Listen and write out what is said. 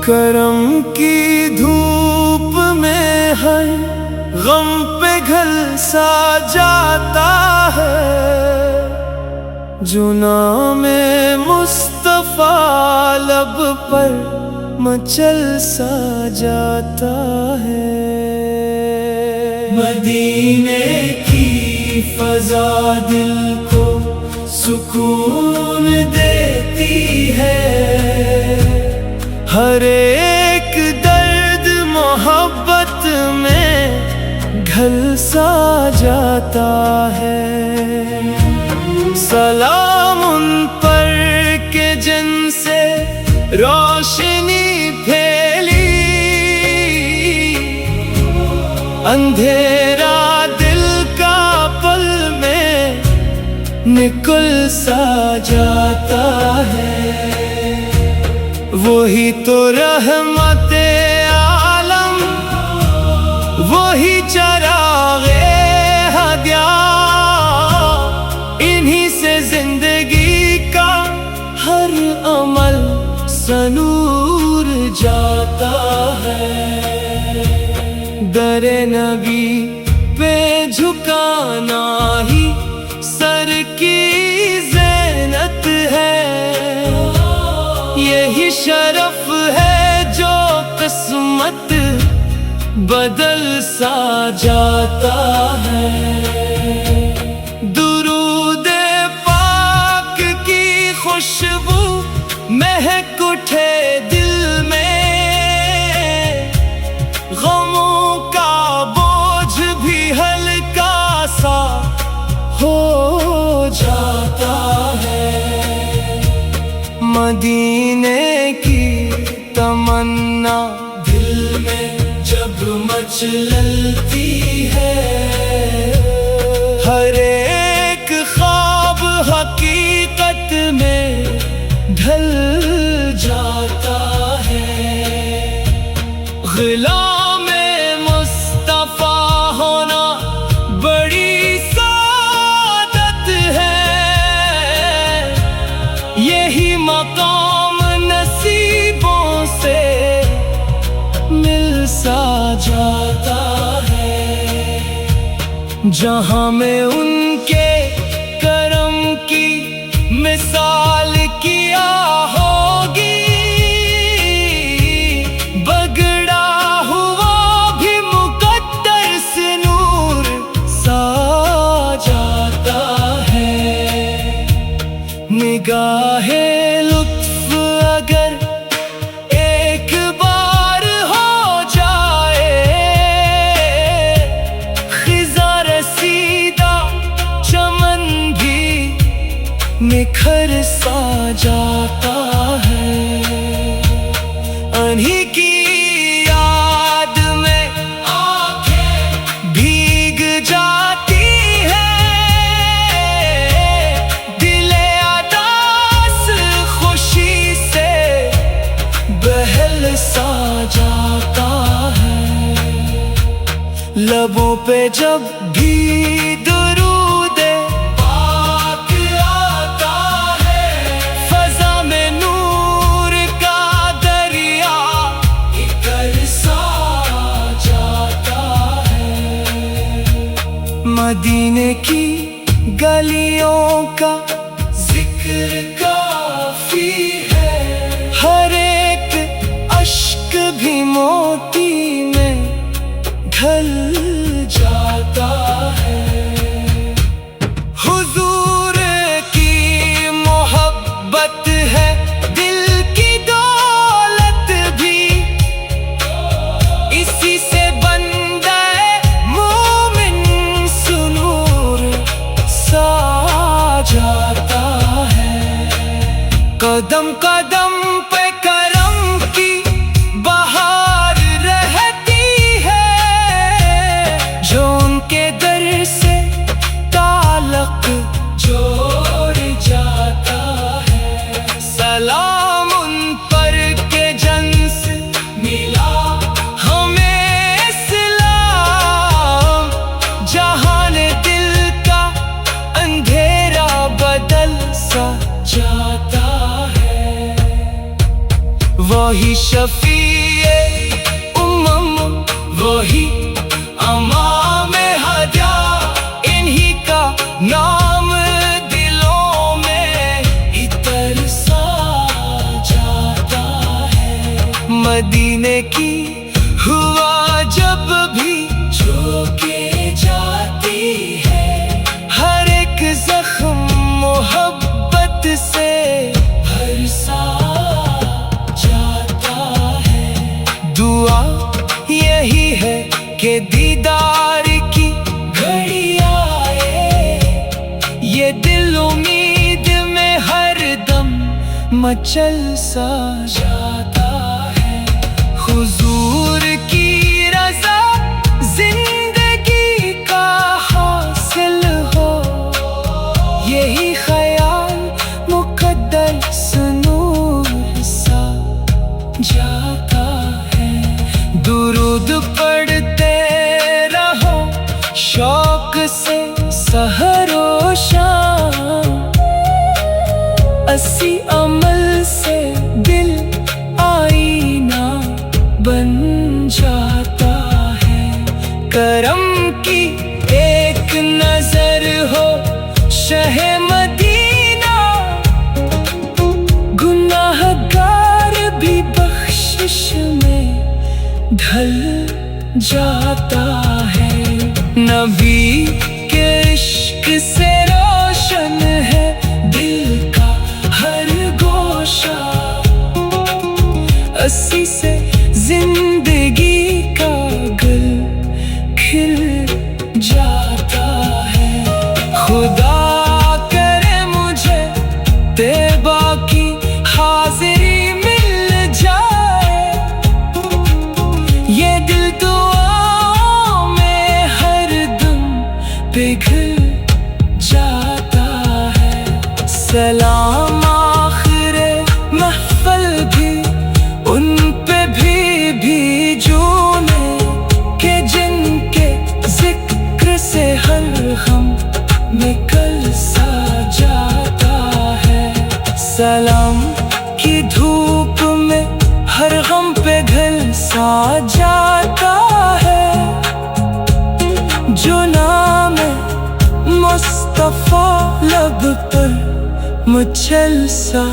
کرم کی دھوپ میں ہے غم پہ گھلسا جاتا ہے، جو نام مصطفیٰ لب پر مچل سا جاتا ہے۔ مدینے کی فضا دل کو سکون دیتی ہے، ہر ایک درد محبت میں گھل سا جاتا ہے۔ سلام ان پر کہ جن سے روشنی پھیلی، اندھیرا دل کا پل میں نکل سا جاتا ہے۔ وہی تو رحمت عالم، وہی چراغ ہدیہ، انہی سے زندگی کا ہر عمل سنور جاتا ہے۔ در نبی پہ جھکانا ہی سر کی زینت ہے، یہی شرف ہے جو قسمت بدل سا جاتا ہے۔ درود پاک کی خوشبو مہک اٹھے دل میں، غموں کا بوجھ بھی ہلکا سا ہو جاتا ہے۔ مدینے کی تمنا دل میں جب مچلتی ہے، ہر ایک خواب حقیقت میں ڈھل جاتا ہے۔ غلام مصطفیٰ ہونا بڑی سعادت ہے، یہی مقام نصیبوں سے مل سا جاتا ہے۔ جہاں میں ان کے کرم کی مثال کیا ہوگی، بگڑا ہوا بھی مقدر سے نور سا جاتا ہے۔ نگاہ لطف اگر ایک بار ہو جائے، خزاں رسیدہ چمن بھی نکھر سا جاتا ہے۔ انہی کی یاد میں آنکھیں بھیگ جاتی ہے، دل اداس خوشی سے بہل سا جاتا ہے۔ لبوں پہ جب بھی درود پاک آتا ہے، فضا میں نور کا دریا اتر سا جاتا ہے۔ مدینے کی گلیوں کا ذکر کافی ہے، ہر ایک اشک بھی موتی میں ڈھل جاتا ہے۔ حضور کی محبت ہے دل کی دولت بھی، اسی سے بندہ مومن سنور سا جاتا ہے۔ قدم قدم پہ کرم کی بہار رہتی ہے، جو ان کے در سے تعلق جوڑ جاتا ہے۔ سلام وہی شفیع امم، وہی امام ہدیٰ، انہی کا نام دلوں میں عطر سا جاتا ہے۔ مدینے کی ہوا جب بھی جو کے جاتی ہے، ہر ایک زخم محبت سے بھرسا جاتا ہے۔ دعا یہی ہے کہ دیدار کی گھڑی آئے، یہ دل امید میں ہر دم مچل سا جاتا ہے۔ حضور کی رضا زندگی کا حاصل ہو، یہی خیال مقدس نور سا جاتا ہے۔ درود پڑھتے رہو شوق سے سحر و شام، اسی عمل سے دل آئینہ بن جاتا ہے۔ کرم کی ایک نظر ہو شہ مدینہ، گناہ گار بھی بخشش میں ڈھل جاتا ہے۔ نبی کے عشق سے روشن ہے دل کا ہر گوشہ، اسی سے زندگی کا گل کھل جاتا ہے۔ خدا کرے مجھے طیبہ کی حاضری مل جائے، یہ دل دعاؤں میں ہر دم پگھل جاتا ہے۔ سلام آخر محفل بھی ان پہ بھی جونے کہ جن کے ذکر سے ہر غم نکل سا جاتا ہے۔ سلام کی دھوپ میں ہر غم پہ گھل سا جاتا ہے، جو نام مصطفیٰ لب پر مچل سا